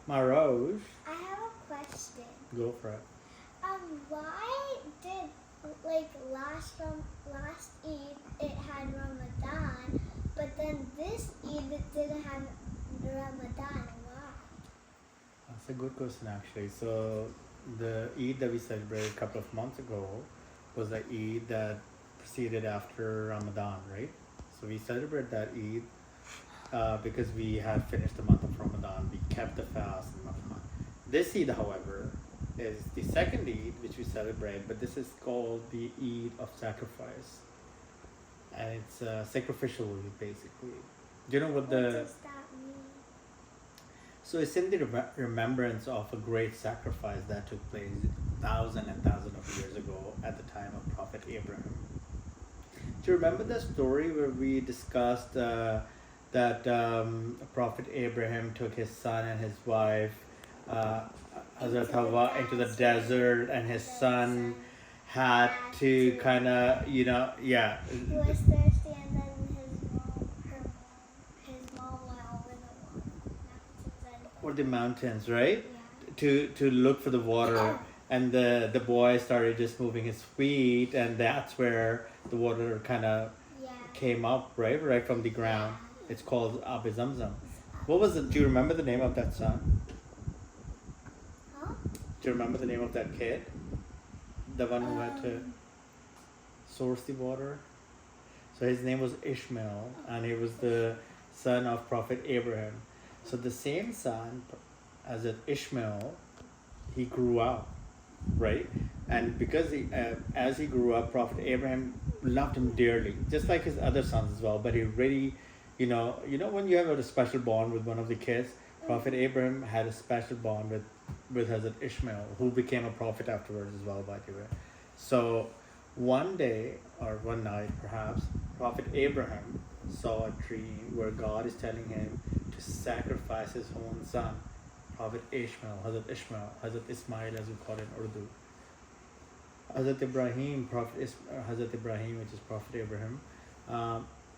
Marosh, I have a question. go for it. Why did last Eid it had Ramadan, but then this Eid it didn't have Ramadan? Why? That's a good question actually. So the Eid that we celebrated a couple of months ago was the Eid that preceded after Ramadan, right? So we celebrate that Eid because we had finished the month of Ramadan. We kept the fast in Ramadan. This Eid, however, is the second Eid which we celebrate, but this is called the Eid of Sacrifice, and it's sacrificial Eid basically. Do you know what What the? does that mean? So it's in the remembrance of a great sacrifice that took place thousands and thousands of years ago at the time of Prophet Abraham. Do you remember the story where we discussed that Prophet Abraham took his son and his wife, uh, Hazrat Hawa, into the desert, and his son had to kind of, yeah, He was thirsty, and then his mom went over the mountains or the mountains, right? yeah. To look for the water, and the boy started just moving his feet, and that's where the water kind of Yeah. came up, right from the ground. It's called Ab Zamzam. What was it? Do you remember the name of that son? Huh? Do you remember the name of that kid? The one who had to source the water? So his name was Ishmael, and he was the son of Prophet Abraham. So the same son, as Ishmael, he grew up, right? And because as he grew up, Prophet Abraham loved him dearly, just like his other sons as well. But he really, when you have a special bond with one of the kids, Prophet Abraham had a special bond with Hazrat Ishmael, who became a prophet afterwards as well, by the way. So one day or one night, perhaps, Prophet Abraham saw a dream where God is telling him to sacrifice his own son, Prophet Ishmael, Hazrat Ismael, as we call it in Urdu. Hazrat Ibrahim, Hazrat Ibrahim, which is Prophet Abraham,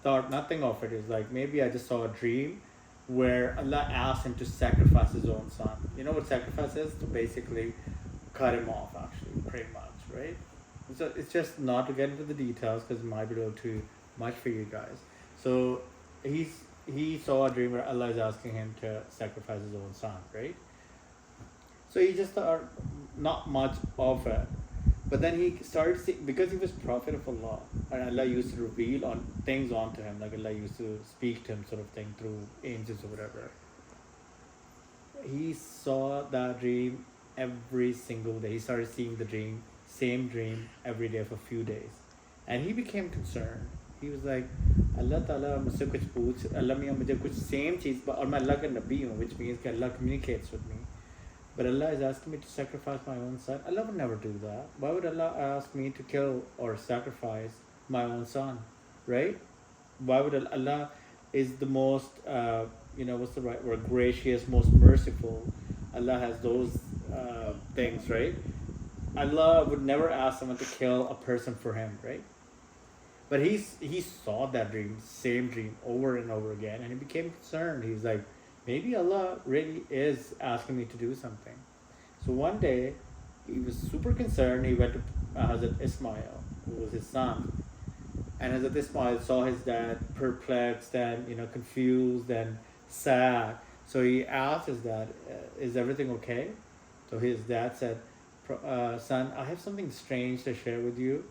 thought nothing of it. Is like, maybe I just saw a dream where Allah asked him to sacrifice his own son. You know what sacrifice is? To basically cut him off, actually, pretty much, right? So it's just not to get into the details because it might be a little too much for you guys. So he saw a dream where Allah is asking him to sacrifice his own son, right? So he just thought not much of it. But then he started seeing, because he was prophet of Allah, and Allah used to reveal on things onto him, like Allah used to speak to him, sort of thing, through angels or whatever. He saw that dream every single day. He started seeing the same dream every day for a few days, and he became concerned. He was like, Allah Ta'ala मुझसे कुछ पूछ, Allah मियाँ मुझे कुछ same चीज़, और मैं अल्लाह का नबी हूँ, which means that Allah communicates with me. But Allah is asking me to sacrifice my own son. Allah would never do that. Why would Allah ask me to kill or sacrifice my own son? Right? Why would Allah is the most, what's the right word? Gracious, most merciful. Allah has those things, right? Allah would never ask someone to kill a person for him, right? But he saw that same dream over and over again, and he became concerned. He's like, maybe Allah really is asking me to do something. So one day, he was super concerned. He went to Hazrat Ismael, who was his son. And Hazrat Ismael saw his dad perplexed and, confused and sad. So he asked his dad, is everything okay? So his dad said, son, I have something strange to share with you.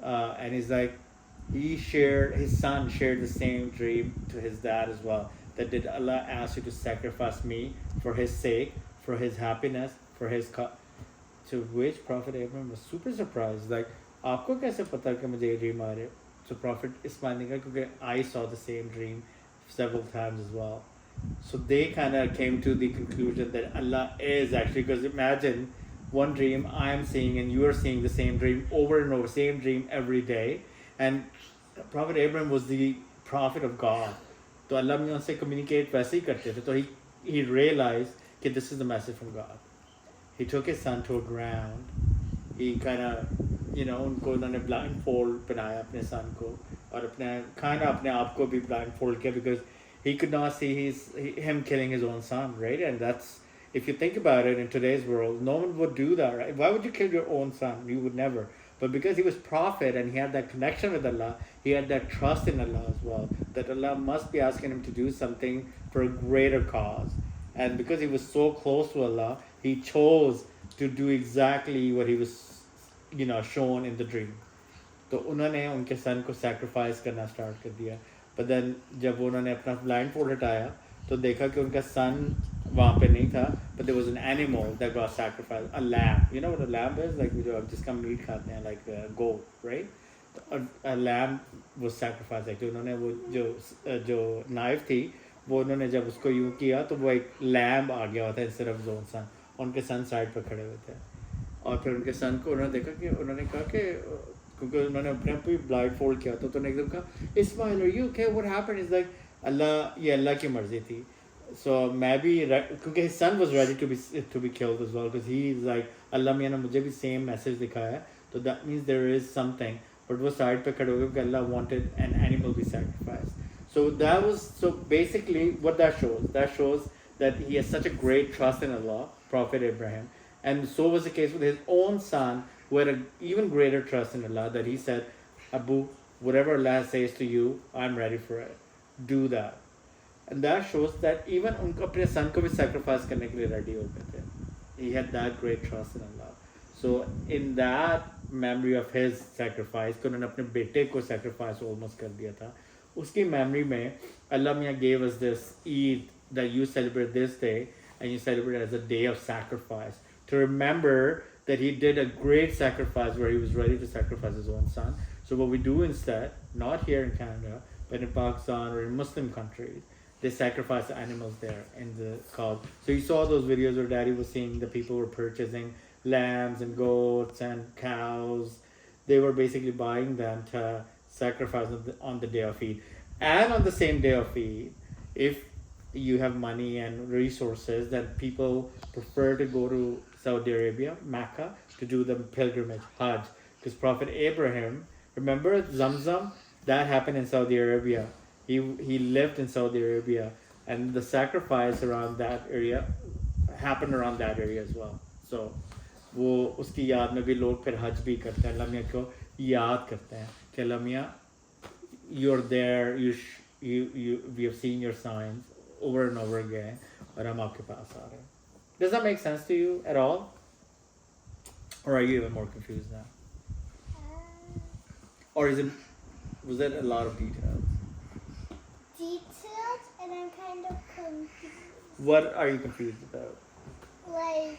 And he's like, his son shared the same dream to his dad as well. That did Allah ask you to sacrifice me for his sake, for his happiness, for his to which Prophet Abraham was super surprised. Like, आपको कैसे पता कि मुझे ये dream आ रहे? So Prophet Ismail ने कहा क्योंकि I saw the same dream several times as well. So they kind of came to the conclusion that Allah is actually, because imagine one dream I am seeing and you are seeing the same dream over and over, same dream every day. And Prophet Abraham was the prophet of God. तो अल्लाह में उनसे communicate वैसे ही करते थे. So he realized that this is the message from God. He took his son to a ground. He kind of, उनको उन्होंने blindfold बनाया अपने son को, और अपने आप को भी blindfold किया, because he could not see him killing his own son, right? And that's if you think about it, in today's world, no one would do that, right? Why would you kill your own son? You would never. But because he was prophet and he had that connection with Allah, he had that trust in Allah as well, that Allah must be asking him to do something for a greater cause. And because he was so close to Allah, he chose to do exactly what he was, shown in the dream. तो उन्होंने उनके सन को sacrifice करना start कर दिया. But then जब उन्होंने अपना ब्लाइंड फोल्ड हटाया तो देखा कि उनका सन वहाँ पे नहीं था, but there was an animal that got sacrificed, a lamb. You know what a lamb is? Like जो जिसका मीट खाते हैं, like a goat, right? A lamb was sacrificed. Like उन्होंने वो जो knife थी वो उन्होंने जब उसको यूँ किया तो वो एक lamb आ गया होता है instead of own son. उनके सन साइड पर खड़े हुए थे और फिर उनके सन को उन्होंने देखा कि उन्होंने कहा कि क्योंकि उन्होंने अपने आप ही ब्लाइंड फोल्ड किया तो उन्होंने एकदम कहा Ismail are you okay? What happened? Is like ये अल्लाह की मर्जी थी. So maybe क्योंकि his son was ready to be killed as well because he is like अल्लाह मियाँ ने मुझे भी same message दिखाया है, तो that means there is something. But वो side पे खड़े हो गए because Allah wanted an animal be sacrificed. So basically what that shows that he has such a great trust in Allah, Prophet Abraham, and so was the case with his own son who had an even greater trust in Allah, that he said, Abu, whatever Allah says to you, I'm ready for it. Do that. And that shows that even उनको अपने son को भी sacrifice करने के लिए ready हो गए थे. He had that great trust in Allah. So in that memory of his sacrifice, कि उन्होंने अपने बेटे को sacrifice almost कर दिया था, उसकी memory में Allah Mia gave us this Eid that you celebrate this day and you celebrate it as a day of sacrifice to remember that he did a great sacrifice where he was ready to sacrifice his own son. So what we do instead, not here in Canada, but in Pakistan or in Muslim countries, they sacrifice the animals there in the cause. So you saw those videos where Daddy was seeing the people were purchasing lambs and goats and cows. They were basically buying them to sacrifice on the day of Eid. And on the same day of Eid, if you have money and resources, then people prefer to go to Saudi Arabia, Mecca, to do the pilgrimage, Hajj. Because Prophet Abraham, remember Zamzam? That happened in Saudi Arabia. He lived in Saudi Arabia, and the sacrifice around that area happened around that area as well. So वो उसकी याद में भी लोग फिर हज भी करते हैं, अल्लाह मियाँ को याद करते हैं कि अल्लाह मियाँ, you're there, we have seen your signs over and over again, और हम आपके पास आ रहे हैं. Does that make sense to you at all? Or are you even more confused now? Or was it a lot of details? Details, and I'm kind of confused. What are you confused about? Like,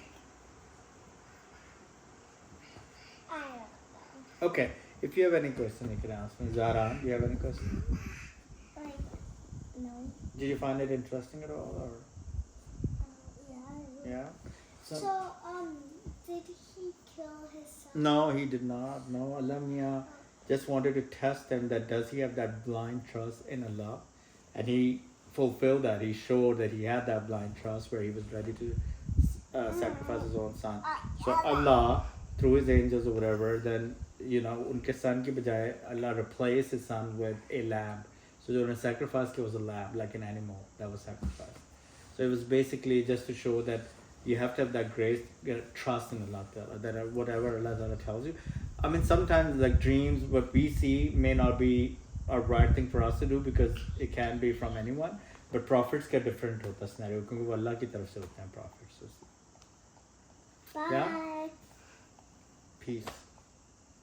I don't know. Okay, if you have any question, you can ask me. Zara, do you have any question? Like, no. Did you find it interesting at all, or Yeah. yeah? So, did he kill his son? No, he did not. No, Allah Mia just wanted to test him that does he have that blind trust in Allah, and he fulfilled that. He showed that he had that blind trust where he was ready to sacrifice his own son. So Allah, through his angels or whatever, then उनके son की बजाय Allah replaced his son with a lamb. So the sacrifice was a lamb, like an animal that was sacrificed. So it was basically just to show that you have to have that grace, trust in Allah Ta'ala, that whatever Allah Ta'ala tells you. I mean, sometimes like dreams, what we see may not be a right thing for us to do because it can be from anyone. But prophets get different hota scenario क्योंकि वो अल्लाह की तरफ से होते हैं prophets. Bye. Yeah? Peace.